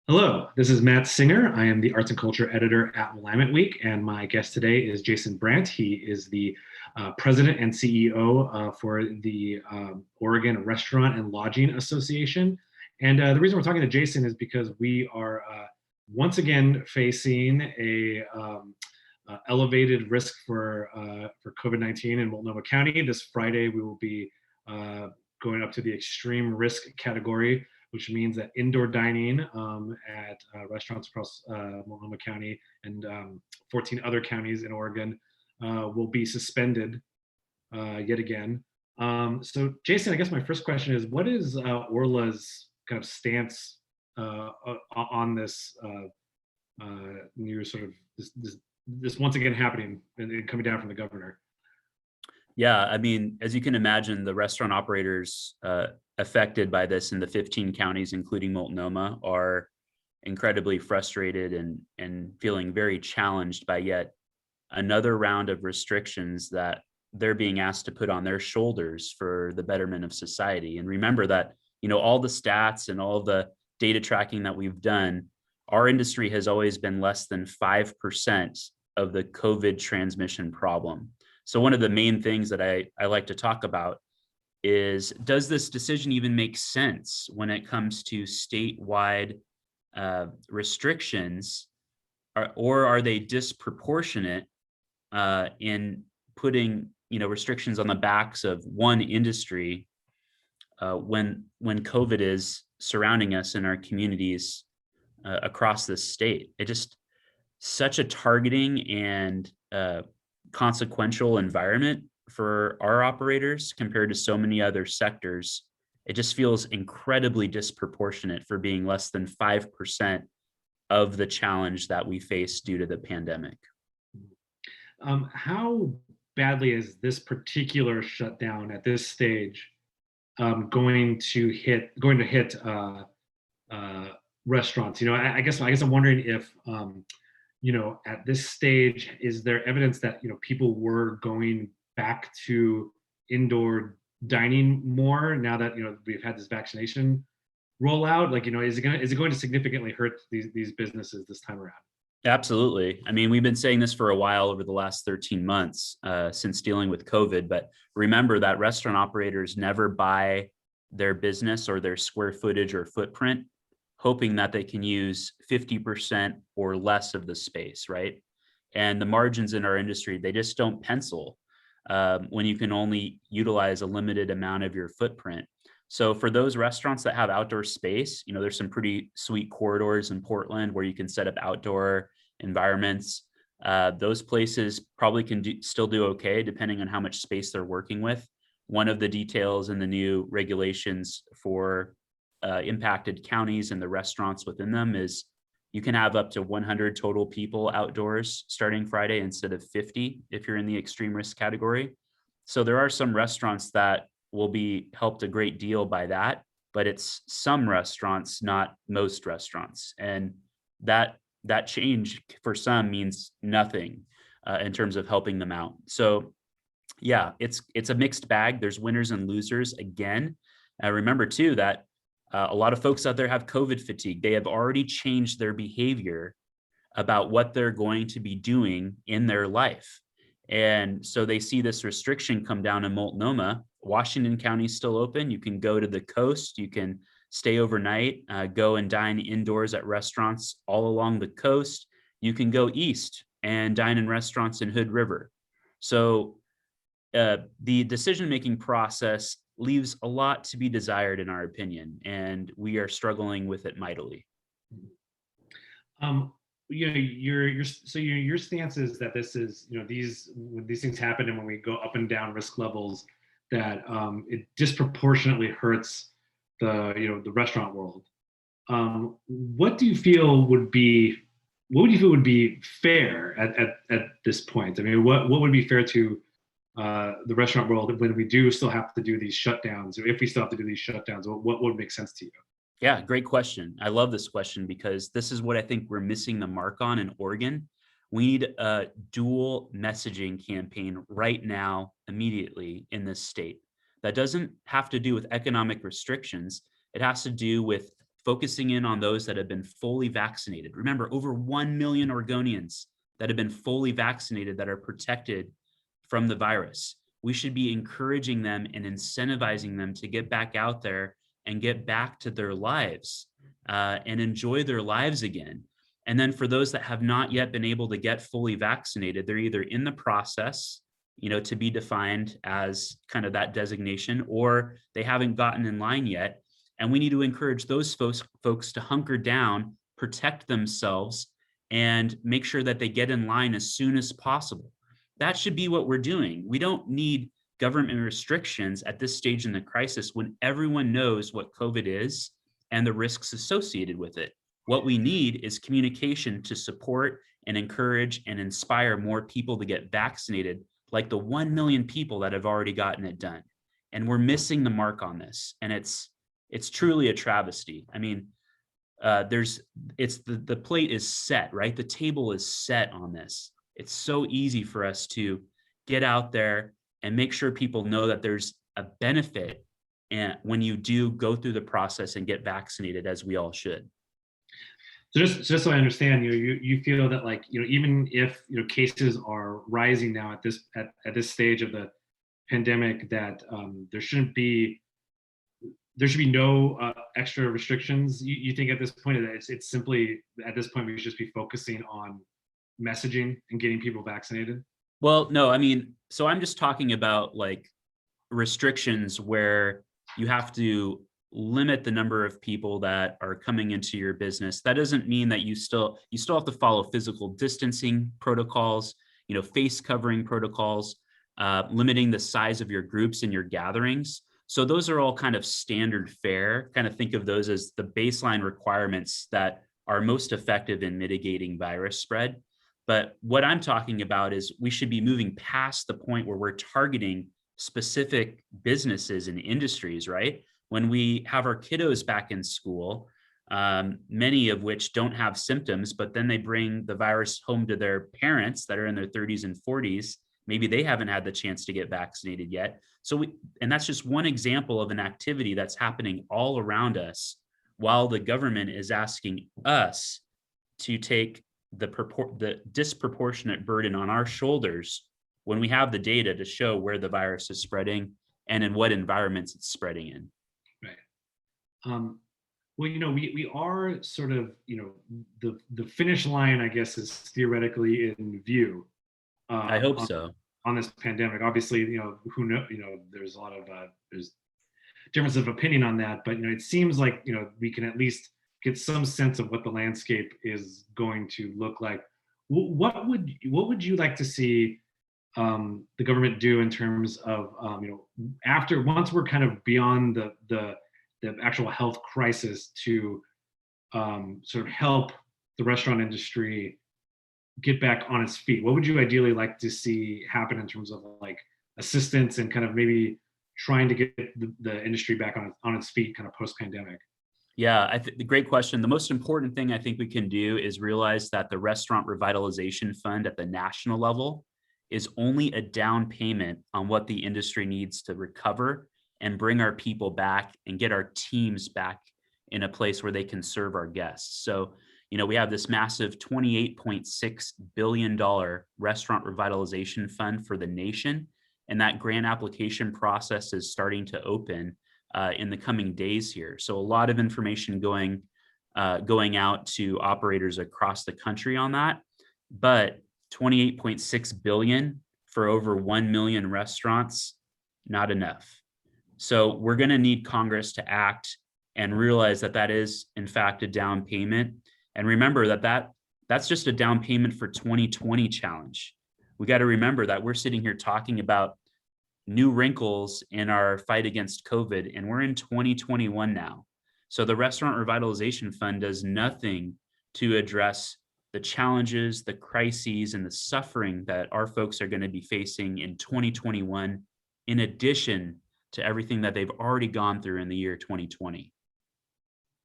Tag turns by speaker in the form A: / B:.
A: Hello, this is Matt Singer. I am the arts and culture editor at Willamette Week, and my guest today is Jason Brandt. He is the president and CEO for the Oregon Restaurant and Lodging Association. And the reason we're talking to Jason is because we are once again facing a elevated risk for COVID-19 in Multnomah County. This Friday, we will be going up to the extreme risk category, which means that indoor dining at restaurants across Multnomah County and 14 other counties in Oregon will be suspended yet again. So, Jason, I guess my first question is, what is Orla's kind of stance on this new sort of this once again happening and coming down from the governor?
B: Yeah, I mean, as you can imagine, the restaurant operators affected by this in the 15 counties, including Multnomah, are incredibly frustrated and feeling very challenged by yet another round of restrictions that they're being asked to put on their shoulders for the betterment of society. And remember that, all the stats and all the data tracking that we've done, our industry has always been less than 5% of the COVID transmission problem. So one of the main things that I like to talk about is, does this decision even make sense when it comes to statewide restrictions, or are they disproportionate in putting restrictions on the backs of one industry when COVID is surrounding us in our communities across this state? It just such a targeting and consequential environment for our operators compared to so many other sectors. It just feels incredibly disproportionate for being less than 5% of the challenge that we face due to the pandemic.
A: How badly is this particular shutdown at this stage going to hit restaurants? I guess I'm wondering if at this stage, is there evidence that people were going back to indoor dining more now that we've had this vaccination rollout? Is it going to significantly hurt these businesses this time around?
B: Absolutely. I mean, we've been saying this for a while over the last 13 months since dealing with COVID, but remember that restaurant operators never buy their business or their square footage or footprint hoping that they can use 50% or less of the space, right? And the margins in our industry, they just don't pencil when you can only utilize a limited amount of your footprint. So for those restaurants that have outdoor space, there's some pretty sweet corridors in Portland where you can set up outdoor environments. Those places probably can still do okay, depending on how much space they're working with. One of the details in the new regulations for impacted counties and the restaurants within them is you can have up to 100 total people outdoors starting Friday instead of 50 if you're in the extreme risk category. So there are some restaurants that will be helped a great deal by that, but it's some restaurants, not most restaurants. And that change for some means nothing in terms of helping them out. So yeah, it's a mixed bag. There's winners and losers again. Remember too that a lot of folks out there have COVID fatigue. They have already changed their behavior about what they're going to be doing in their life. And so they see this restriction come down in Multnomah. Washington County is still open. You can go to the coast. You can stay overnight, go and dine indoors at restaurants all along the coast. You can go east and dine in restaurants in Hood River. So the decision-making process leaves a lot to be desired, in our opinion, and we are struggling with it mightily.
A: Your stance is that this is when these things happen and when we go up and down risk levels, that it disproportionately hurts the restaurant world. What do you feel would be fair at this point? I mean, what would be fair to the restaurant world when we do still have to do these shutdowns, or if we still have to do these shutdowns? What would make sense to you?
B: Yeah, great question. I love this question because this is what I think we're missing the mark on in Oregon. We need a dual messaging campaign right now, immediately in this state. That doesn't have to do with economic restrictions. It has to do with focusing in on those that have been fully vaccinated. Remember, over 1 million Oregonians that have been fully vaccinated that are protected from the virus. We should be encouraging them and incentivizing them to get back out there and get back to their lives and enjoy their lives again. And then for those that have not yet been able to get fully vaccinated, they're either in the process, to be defined as kind of that designation, or they haven't gotten in line yet. And we need to encourage those folks to hunker down, protect themselves, and make sure that they get in line as soon as possible. That should be what we're doing. We don't need government restrictions at this stage in the crisis when everyone knows what COVID is and the risks associated with it. What we need is communication to support and encourage and inspire more people to get vaccinated, like the 1 million people that have already gotten it done. And we're missing the mark on this. And it's truly a travesty. I mean, the plate is set, right? The table is set on this. It's so easy for us to get out there and make sure people know that there's a benefit and when you do go through the process and get vaccinated, as we all should.
A: So just so I understand, you feel that, like, even if cases are rising now at this stage of the pandemic, that there should be no extra restrictions. You think at this point that it's simply, at this point, we should just be focusing on messaging and getting people vaccinated?
B: Well, no, I mean, so I'm just talking about like restrictions where you have to limit the number of people that are coming into your business. That doesn't mean that you still have to follow physical distancing protocols, face covering protocols, limiting the size of your groups and your gatherings. So those are all kind of standard fare. Kind of think of those as the baseline requirements that are most effective in mitigating virus spread. But what I'm talking about is we should be moving past the point where we're targeting specific businesses and industries, right? When we have our kiddos back in school, many of which don't have symptoms, but then they bring the virus home to their parents that are in their 30s and 40s. Maybe they haven't had the chance to get vaccinated yet. And that's just one example of an activity that's happening all around us while the government is asking us to take the disproportionate burden on our shoulders when we have the data to show where the virus is spreading and in what environments it's spreading in.
A: Right. Well, we are sort of, the finish line, I guess, is theoretically in view.
B: I hope so.
A: On this pandemic, obviously, who know, there's a lot of there's difference of opinion on that, but it seems like we can at least get some sense of what the landscape is going to look like. What would you like to see the government do in terms of once we're kind of beyond the actual health crisis, to sort of help the restaurant industry get back on its feet? What would you ideally like to see happen in terms of like assistance and kind of maybe trying to get the industry back on its feet kind of post-pandemic?
B: Yeah, the great question. The most important thing I think we can do is realize that the Restaurant Revitalization Fund at the national level is only a down payment on what the industry needs to recover and bring our people back and get our teams back in a place where they can serve our guests. So, we have this massive $28.6 billion Restaurant Revitalization Fund for the nation, and that grant application process is starting to open in the coming days here. So a lot of information going out to operators across the country on that, but 28.6 billion for over 1 million restaurants, not enough. So we're going to need Congress to act and realize that that is in fact a down payment. And remember that's just a down payment for 2020 challenge. We got to remember that we're sitting here talking about new wrinkles in our fight against COVID, and we're in 2021 now. So the Restaurant Revitalization Fund does nothing to address the challenges, the crises, and the suffering that our folks are going to be facing in 2021, in addition to everything that they've already gone through in the year 2020.